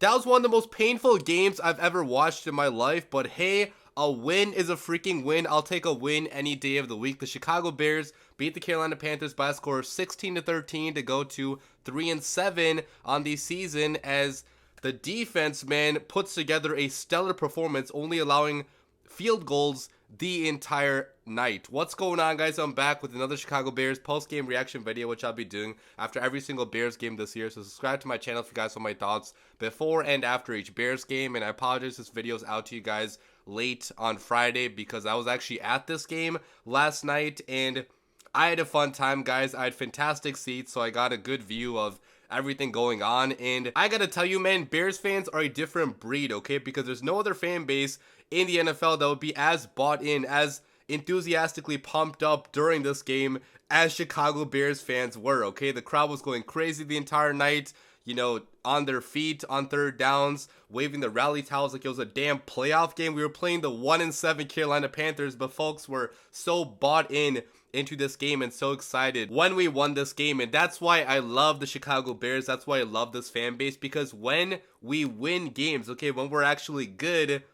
That was one of the most painful games I've ever watched in my life, but hey, a win is a freaking win. I'll take a win any day of the week. The Chicago Bears beat the Carolina Panthers by a score of 16-13 to go to 3-7 on the season as the defense, man, puts together a stellar performance, only allowing field goals the entire night. What's going on, guys? I'm back with another Chicago Bears post-game reaction video, which I'll be doing after every single Bears game this year. So subscribe to my channel if you guys want my thoughts before and after each Bears game. And I apologize, this video is out to you guys late on Friday because I was actually at this game last night and I had a fun time, guys. I had fantastic seats, so I got a good view of everything going on. And I gotta tell you, man, Bears fans are a different breed, okay? Because there's no other fan base in the NFL that would be as bought in, as enthusiastically pumped up during this game as Chicago Bears fans were, okay? The crowd was going crazy the entire night, you know, on their feet on third downs, waving the rally towels like it was a damn playoff game. We were playing the 1-7 Carolina Panthers, but folks were so bought in into this game and so excited when we won this game. And that's why I love the Chicago Bears. That's why I love this fan base, because when we win games, okay, when we're actually good,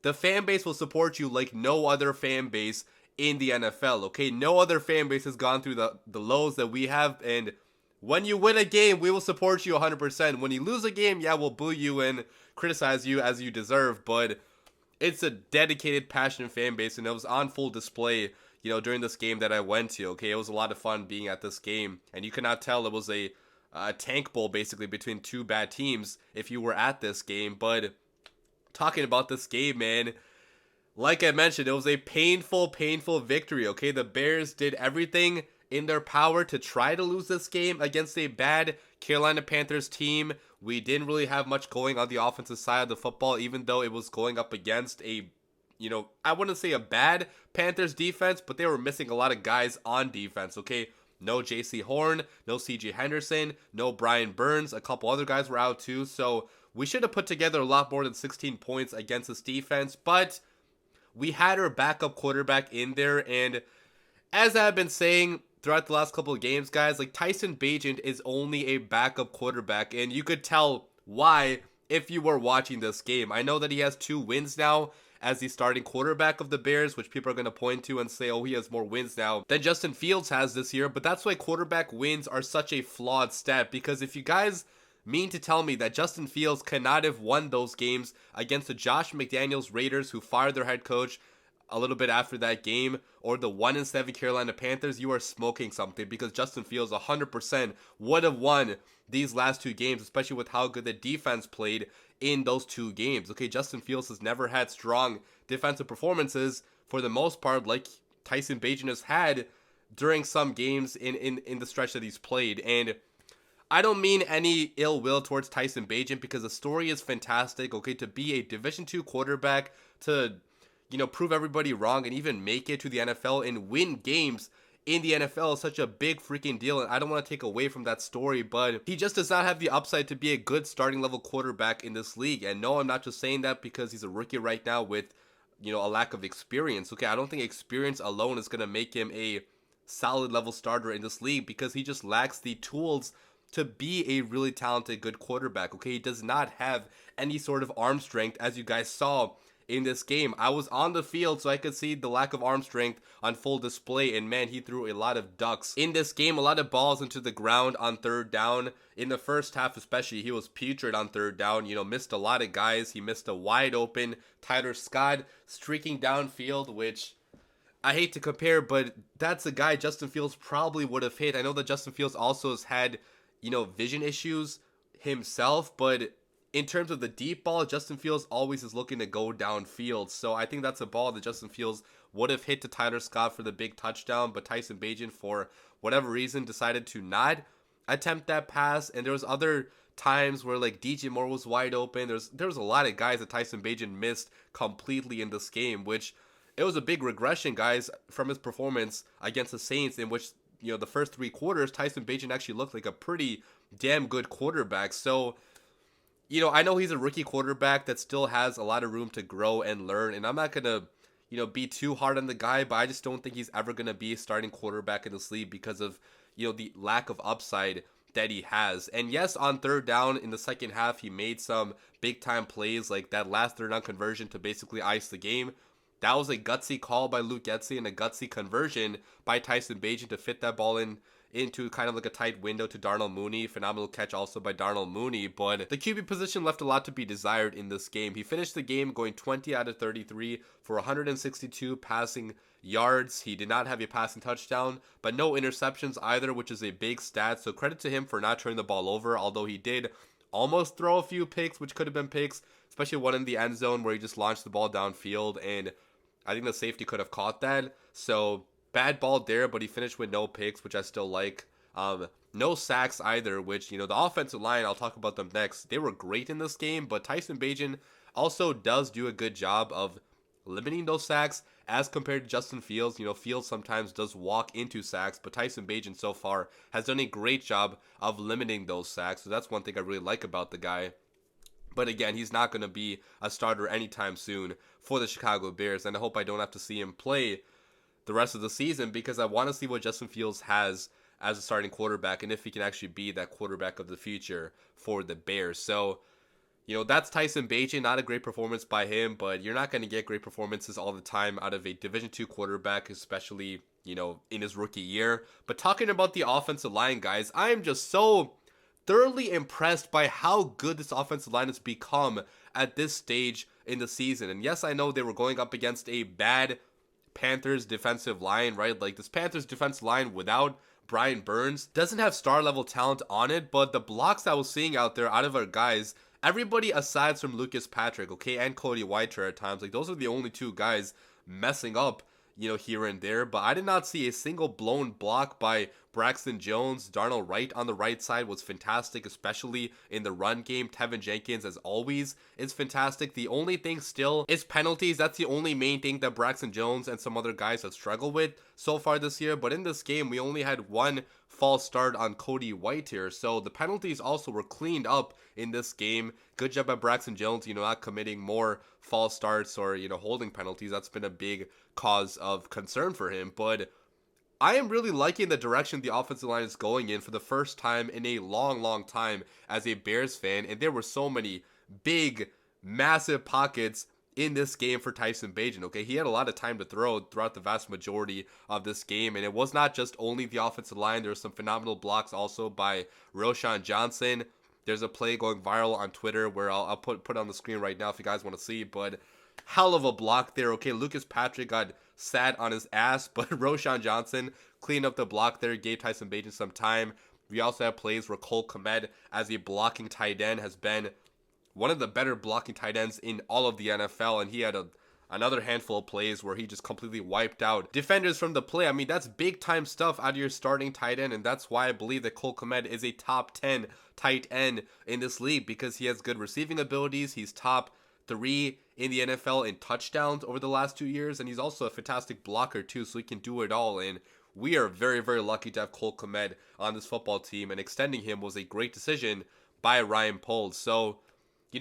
the fan base will support you like no other fan base in the NFL, okay? No other fan base has gone through the lows that we have, and when you win a game, we will support you 100%. When you lose a game, yeah, we'll boo you and criticize you as you deserve, but it's a dedicated, passionate fan base, and it was on full display, you know, during this game that I went to, okay? It was a lot of fun being at this game, and you cannot tell it was a tank bowl, basically, between two bad teams if you were at this game. But talking about this game, man, like I mentioned, it was a painful victory, okay? The Bears did everything in their power to try to lose this game against a bad Carolina Panthers team. We didn't really have much going on the offensive side of the football, even though it was going up against a, you know, I wouldn't say a bad Panthers defense, but they were missing a lot of guys on defense, okay? No J.C. Horn, no C.J. Henderson, no Brian Burns. A couple other guys were out too, so we should have put together a lot more than 16 points against this defense, but we had our backup quarterback in there, and as I've been saying throughout the last couple of games, guys, like, Tyson Bagent is only a backup quarterback, and you could tell why if you were watching this game. I know that he has 2 wins now as the starting quarterback of the Bears, which people are going to point to and say, oh, he has more wins now than Justin Fields has this year, but that's why quarterback wins are such a flawed stat, because if you guys mean to tell me that Justin Fields cannot have won those games against the Josh McDaniels Raiders, who fired their head coach a little bit after that game, or the 1-7 Carolina Panthers, you are smoking something, because Justin Fields 100% would have won these last 2 games, especially with how good the defense played in those 2 games. Okay, Justin Fields has never had strong defensive performances for the most part like Tyson Bagent has had during some games in the stretch that he's played. And I don't mean any ill will towards Tyson Bagent, because the story is fantastic, okay? To be a Division II quarterback, to, you know, prove everybody wrong and even make it to the NFL and win games in the NFL is such a big freaking deal, and I don't want to take away from that story, but he just does not have the upside to be a good starting level quarterback in this league. And no, I'm not just saying that because he's a rookie right now with, you know, a lack of experience, okay? I don't think experience alone is going to make him a solid level starter in this league, because he just lacks the tools to be a really talented, good quarterback, okay? He does not have any sort of arm strength, as you guys saw in this game. I was on the field, so I could see the lack of arm strength on full display, and man, he threw a lot of ducks in this game, a lot of balls into the ground on third down. In the first half especially, he was putrid on third down, you know, missed a lot of guys. He missed a wide open Tyler Scott streaking downfield, which I hate to compare, but that's a guy Justin Fields probably would have hit. I know that Justin Fields also has had, you know, vision issues himself, but in terms of the deep ball, Justin Fields always is looking to go downfield. So I think that's a ball that Justin Fields would have hit to Tyler Scott for the big touchdown, but Tyson Bagent, for whatever reason, decided to not attempt that pass. And there was other times where, like, DJ Moore was wide open. There was a lot of guys that Tyson Bagent missed completely in this game, which it was a big regression, guys, from his performance against the Saints, in which, you know, the first 3 quarters, Tyson Bagent actually looked like a pretty damn good quarterback. So, you know, I know he's a rookie quarterback that still has a lot of room to grow and learn, and I'm not going to, you know, be too hard on the guy, but I just don't think he's ever going to be a starting quarterback in this league because of, you know, the lack of upside that he has. And yes, on third down in the second half, he made some big time plays, like that last third down conversion to basically ice the game. That was a gutsy call by Luke Getsy and a gutsy conversion by Tyson Bagent to fit that ball into kind of like a tight window to Darnell Mooney. Phenomenal catch also by Darnell Mooney, but the QB position left a lot to be desired in this game. He finished the game going 20 out of 33 for 162 passing yards. He did not have a passing touchdown, but no interceptions either, which is a big stat. So credit to him for not turning the ball over, although he did almost throw a few picks, which could have been picks, especially one in the end zone where he just launched the ball downfield, and I think the safety could have caught that. So bad ball there, but he finished with no picks, which I still like. No sacks either, which, the offensive line, I'll talk about them next. They were great in this game, but Tyson Bagent also does do a good job of limiting those sacks as compared to Justin Fields. Fields sometimes does walk into sacks, but Tyson Bagent so far has done a great job of limiting those sacks. So that's one thing I really like about the guy. But again, he's not going to be a starter anytime soon for the Chicago Bears, and I hope I don't have to see him play the rest of the season, because I want to see what Justin Fields has as a starting quarterback and if he can actually be that quarterback of the future for the Bears. So, that's Tyson Bagent. Not a great performance by him, but you're not going to get great performances all the time out of a Division II quarterback, especially, in his rookie year. But talking about the offensive line, guys, I am just so thoroughly impressed by how good this offensive line has become at this stage in the season. And yes, I know they were going up against a bad Panthers defensive line, right? Like, this Panthers defensive line without Brian Burns doesn't have star level talent on it, but the blocks I was seeing out there out of our guys, everybody aside from Lucas Patrick, okay, and Cody Whitehair at times, like, those are the only two guys messing up, here and there. But I did not see a single blown block by Braxton Jones. Darnell Wright on the right side was fantastic, especially in the run game. Tevin Jenkins, as always, is fantastic. The only thing still is penalties. That's the only main thing that Braxton Jones and some other guys have struggled with so far this year. But in this game, we only had one false start on Cody Whitehair. So the penalties also were cleaned up in this game. Good job by Braxton Jones, not committing more false starts or, holding penalties. That's been a big cause of concern for him. But I am really liking the direction the offensive line is going in for the first time in a long, long time as a Bears fan. And there were so many big, massive pockets in this game for Tyson Bagent, okay? He had a lot of time to throw throughout the vast majority of this game, and it was not just only the offensive line. There were some phenomenal blocks also by Roschon Johnson. There's a play going viral on Twitter where I'll put it on the screen right now if you guys want to see, but hell of a block there, okay? Lucas Patrick got sat on his ass, but Roschon Johnson cleaned up the block there, gave Tyson Bagent some time. We also have plays where Cole Kmet, as a blocking tight end, has been one of the better blocking tight ends in all of the NFL, and he had another handful of plays where he just completely wiped out defenders from the play. I mean, that's big time stuff out of your starting tight end, and that's why I believe that Cole Kmet is a top 10 tight end in this league, because he has good receiving abilities. He's top 3 in the NFL in touchdowns over the last 2 years, and he's also a fantastic blocker too, so he can do it all. And we are very, very lucky to have Cole Kmet on this football team, and extending him was a great decision by Ryan Poles. So,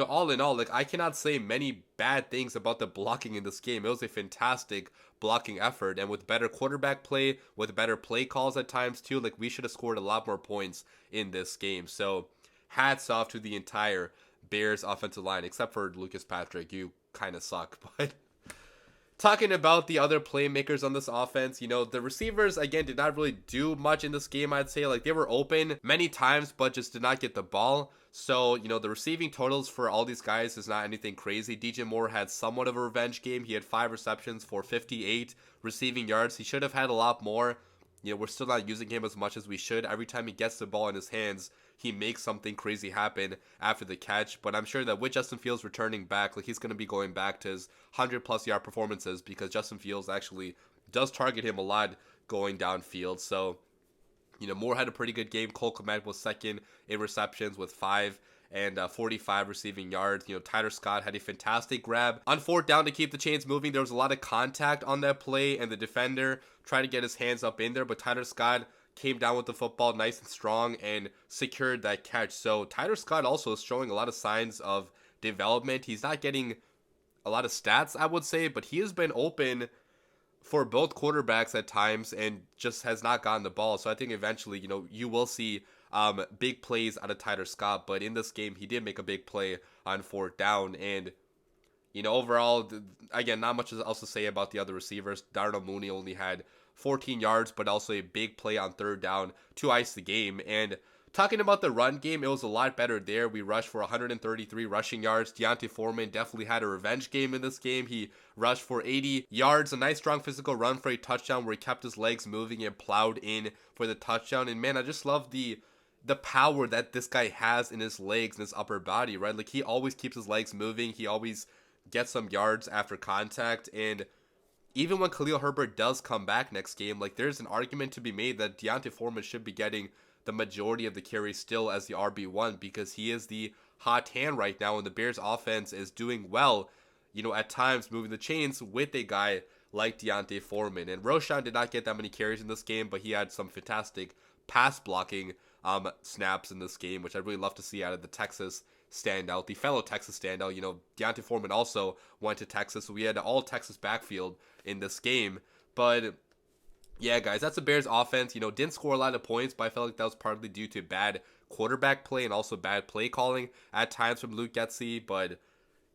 all in all, like, I cannot say many bad things about the blocking in this game. It was a fantastic blocking effort, and with better quarterback play, with better play calls at times too, like, we should have scored a lot more points in this game. So hats off to the entire Bears offensive line, except for Lucas Patrick. You kind of suck. But talking about the other playmakers on this offense, the receivers, again, did not really do much in this game, I'd say. Like, they were open many times, but just did not get the ball. So, the receiving totals for all these guys is not anything crazy. DJ Moore had somewhat of a revenge game. He had 5 receptions for 58 receiving yards. He should have had a lot more. We're still not using him as much as we should. Every time he gets the ball in his hands, he makes something crazy happen after the catch. But I'm sure that with Justin Fields returning back, like, he's going to be going back to his 100-plus yard performances, because Justin Fields actually does target him a lot going downfield. So, Moore had a pretty good game. Cole Kmet was second in receptions with 5 and 45 receiving yards. Tyler Scott had a fantastic grab on 4th down to keep the chains moving. There was a lot of contact on that play, and the defender tried to get his hands up in there, but Tyler Scott came down with the football nice and strong and secured that catch. So Tyler Scott also is showing a lot of signs of development. He's not getting a lot of stats, I would say, but he has been open for both quarterbacks at times and just has not gotten the ball. So I think eventually, you will see big plays out of Tyler Scott. But in this game, he did make a big play on 4th down. And, overall, again, not much else to say about the other receivers. Darnell Mooney only had 14 yards, but also a big play on 3rd down to ice the game. And talking about the run game, it was a lot better there. We rushed for 133 rushing yards. D'Onta Foreman definitely had a revenge game in this game. He rushed for 80 yards, a nice strong physical run for a touchdown where he kept his legs moving and plowed in for the touchdown. And man, I just love the power that this guy has in his legs and his upper body, right? Like, he always keeps his legs moving. He always gets some yards after contact. And even when Khalil Herbert does come back next game, like, there's an argument to be made that D'Onta Foreman should be getting the majority of the carries still as the RB1 because he is the hot hand right now, and the Bears offense is doing well, at times moving the chains with a guy like D'Onta Foreman. And Roschon did not get that many carries in this game, but he had some fantastic pass blocking snaps in this game, which I really love to see out of the Texas standout, the fellow Texas standout. D'Onta Foreman also went to Texas, so we had an all Texas backfield in this game. But yeah, guys, that's the Bears offense. Didn't score a lot of points, but I felt like that was partly due to bad quarterback play and also bad play calling at times from Luke Getsy. But,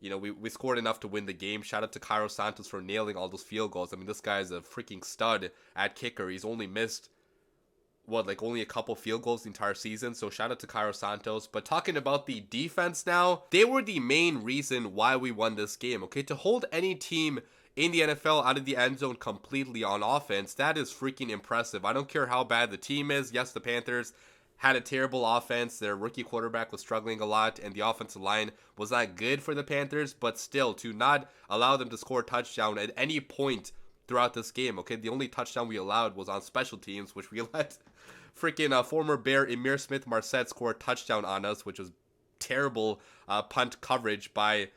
we scored enough to win the game. Shout out to Cairo Santos for nailing all those field goals. I mean, this guy's a freaking stud at kicker. He's only missed, only a couple field goals the entire season. So shout out to Cairo Santos. But talking about the defense now, they were the main reason why we won this game, okay? To hold any team in the NFL out of the end zone completely on offense, that is freaking impressive. I don't care how bad the team is. Yes, the Panthers had a terrible offense. Their rookie quarterback was struggling a lot, and the offensive line was not good for the Panthers, but still, to not allow them to score a touchdown at any point throughout this game, okay? The only touchdown we allowed was on special teams, which we let freaking former Bear Emir Smith-Marset score a touchdown on us, which was terrible punt coverage by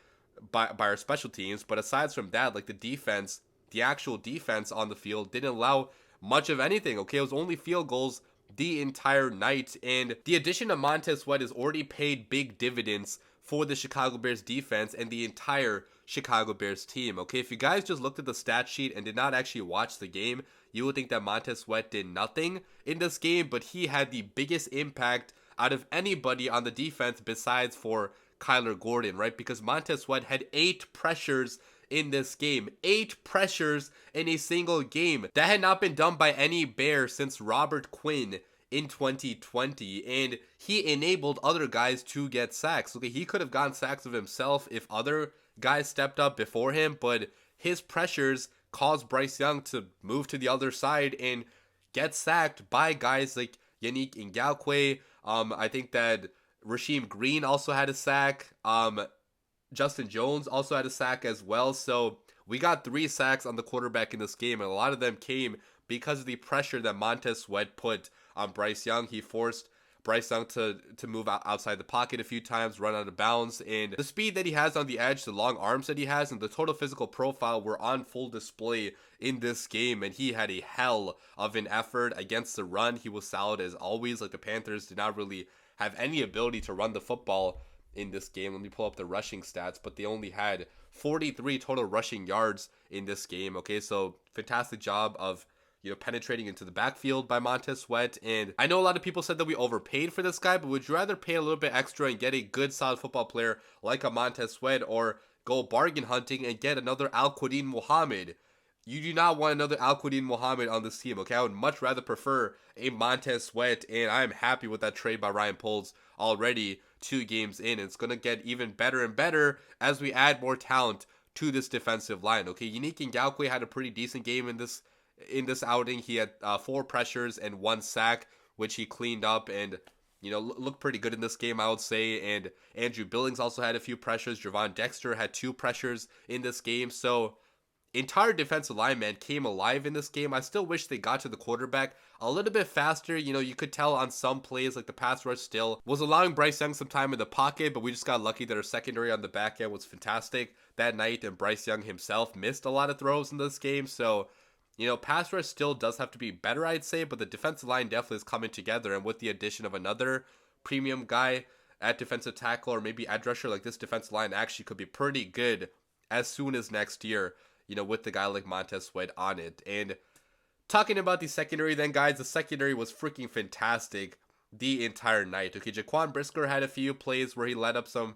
our special teams. But aside from that, like, the defense, the actual defense on the field didn't allow much of anything, okay? It was only field goals the entire night, and the addition of Montez Sweat has already paid big dividends for the Chicago Bears defense and the entire Chicago Bears team, okay? If you guys just looked at the stat sheet and did not actually watch the game, you would think that Montez Sweat did nothing in this game, but he had the biggest impact out of anybody on the defense besides for Kyler Gordon, right? Because Montez Sweat had 8 pressures in this game. 8 pressures in a single game. That had not been done by any Bear since Robert Quinn in 2020, and he enabled other guys to get sacks. Okay, he could have gotten sacks of himself if other guys stepped up before him, but his pressures caused Bryce Young to move to the other side and get sacked by guys like Yannick Ngakoue. I think that Rasheem Green also had a sack. Justin Jones also had a sack as well. So we got 3 sacks on the quarterback in this game, and a lot of them came because of the pressure that Montez Sweat put on Bryce Young. He forced Bryce Young to move outside the pocket a few times, run out of bounds, and the speed that he has on the edge, the long arms that he has, and the total physical profile were on full display in this game, and he had a hell of an effort against the run. He was solid as always. Like, the Panthers did not really have any ability to run the football in this game. Let me pull up the rushing stats, but they only had 43 total rushing yards in this game, okay? So fantastic job of penetrating into the backfield by Montez Sweat. And I know a lot of people said that we overpaid for this guy, but would you rather pay a little bit extra and get a good, solid football player like a Montez Sweat, or go bargain hunting and get another Al-Quadin Muhammad? You do not want another Al-Quadin Muhammad on this team, okay? I would much rather prefer a Montez Sweat, and I'm happy with that trade by Ryan Poles already 2 games in. It's going to get even better and better as we add more talent to this defensive line, okay? Yannick Ngakoue had a pretty decent game in this outing. He had 4 pressures and 1 sack, which he cleaned up and looked pretty good in this game, I would say. And Andrew Billings also had a few pressures. Javon Dexter had 2 pressures in this game. So entire defensive line, man, came alive in this game. I still wish they got to the quarterback a little bit faster. You could tell on some plays, like the pass rush still was allowing Bryce Young some time in the pocket, but we just got lucky that our secondary on the back end was fantastic that night, and Bryce Young himself missed a lot of throws in this game. So pass rush still does have to be better, I'd say, but the defensive line definitely is coming together, and with the addition of another premium guy at defensive tackle, or maybe edge rusher, like, this defensive line actually could be pretty good as soon as next year, with the guy like Montez Sweat on it. And talking about the secondary then, guys, the secondary was freaking fantastic the entire night. Okay, Jaquan Brisker had a few plays where he let up some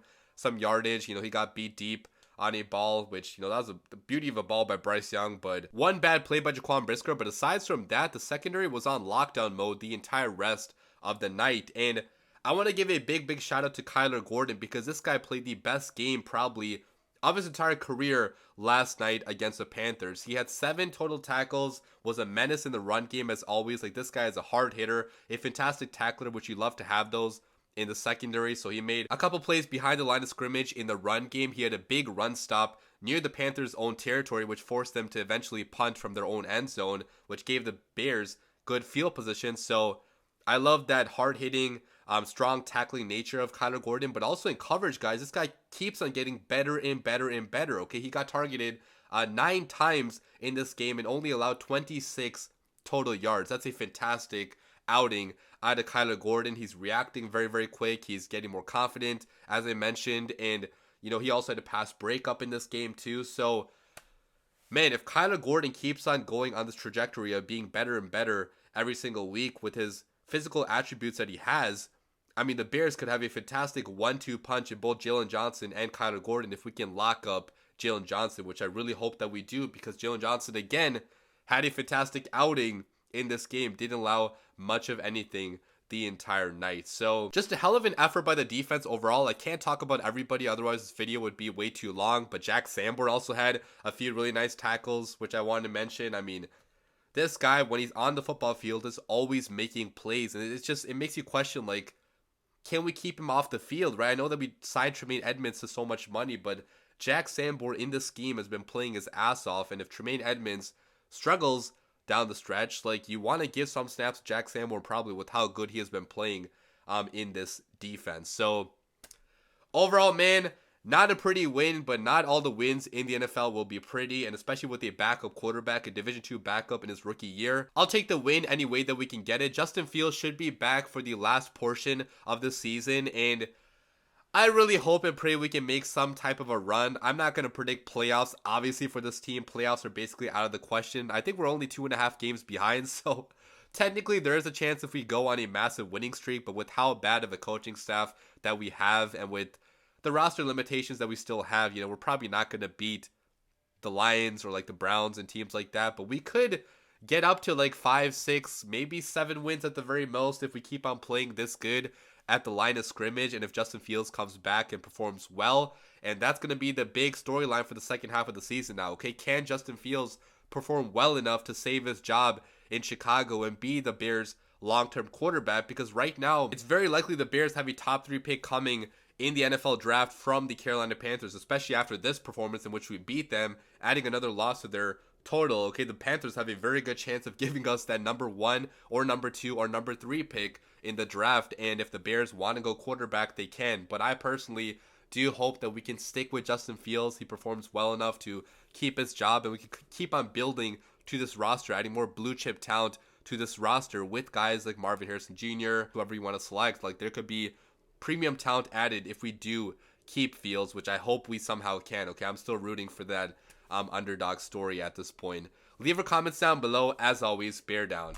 yardage. You know, he got beat deep on a ball, which, you know, that was the beauty of a ball by Bryce Young, but one bad play by Jaquan Brisker. But aside from that, the secondary was on lockdown mode the entire rest of the night. And I want to give a big shout out to Kyler Gordon, because this guy played the best game probably of his entire career last night against the Panthers. He had 7 total tackles, was a menace in the run game as always. Like, this guy is a hard hitter, a fantastic tackler, which you love to have those in the secondary. So he made a couple plays behind the line of scrimmage in the run game. He had a big run stop near the Panthers' own territory, which forced them to eventually punt from their own end zone, which gave the Bears good field position. So I love that hard-hitting, strong tackling nature of Kyler Gordon, but also in coverage, guys. This guy keeps on getting better and better and better, okay? He got targeted 9 times in this game and only allowed 26 total yards. That's a fantastic outing out of Kyler Gordon. He's reacting very quick. He's getting more confident, as I mentioned, and, you know, he also had a pass breakup in this game too. So, man, if Kyler Gordon keeps on going on this trajectory of being better and better every single week with his physical attributes that he has, I mean, the Bears could have a fantastic 1-2 punch in both Jalen Johnson and Kyler Gordon if we can lock up Jalen Johnson, which I really hope that we do, because Jalen Johnson, again, had a fantastic outing in this game, didn't allow much of anything the entire night. So just a hell of an effort by the defense overall. I can't talk about everybody, otherwise this video would be way too long, but Jack Sanborn also had a few really nice tackles, which I wanted to mention. I mean, this guy, when he's on the football field, is always making plays, and it makes you question, like, can we keep him off the field, right? I know that we signed Tremaine Edmonds to so much money, but Jack Sanborn in this scheme has been playing his ass off, and if Tremaine Edmonds struggles down the stretch, like, you want to give some snaps to Jack Sanborn probably with how good he has been playing in this defense. So overall, man, not a pretty win, but not all the wins in the NFL will be pretty, and especially with a backup quarterback, a Division II backup in his rookie year. I'll take the win any way that we can get it. Justin Fields should be back for the last portion of the season, and I really hope and pray we can make some type of a run. I'm not going to predict playoffs, obviously, for this team. Playoffs are basically out of the question. I think we're only 2.5 games behind, so technically there is a chance if we go on a massive winning streak, but with how bad of a coaching staff that we have, and with the roster limitations that we still have, you know, we're probably not going to beat the Lions or like the Browns and teams like that, but we could get up to like 5, 6, maybe 7 wins at the very most if we keep on playing this good at the line of scrimmage, and if Justin Fields comes back and performs well. And that's going to be the big storyline for the second half of the season now, okay? Can Justin Fields perform well enough to save his job in Chicago and be the Bears' long-term quarterback? Because right now, it's very likely the Bears have a top 3 pick coming in the NFL draft from the Carolina Panthers, especially after this performance in which we beat them, adding another loss to their total. Okay, the Panthers have a very good chance of giving us that number 1 or number 2 or number 3 pick in the draft, and if the Bears want to go quarterback, they can. But I personally do hope that we can stick with Justin Fields. He performs well enough to keep his job, and we can keep on building to this roster, adding more blue chip talent to this roster with guys like Marvin Harrison Jr., whoever you want to select. Like, there could be premium talent added if we do keep Fields, which I hope we somehow can. Okay, I'm still rooting for that underdog story at this point. Leave your comments down below. As always, bear down.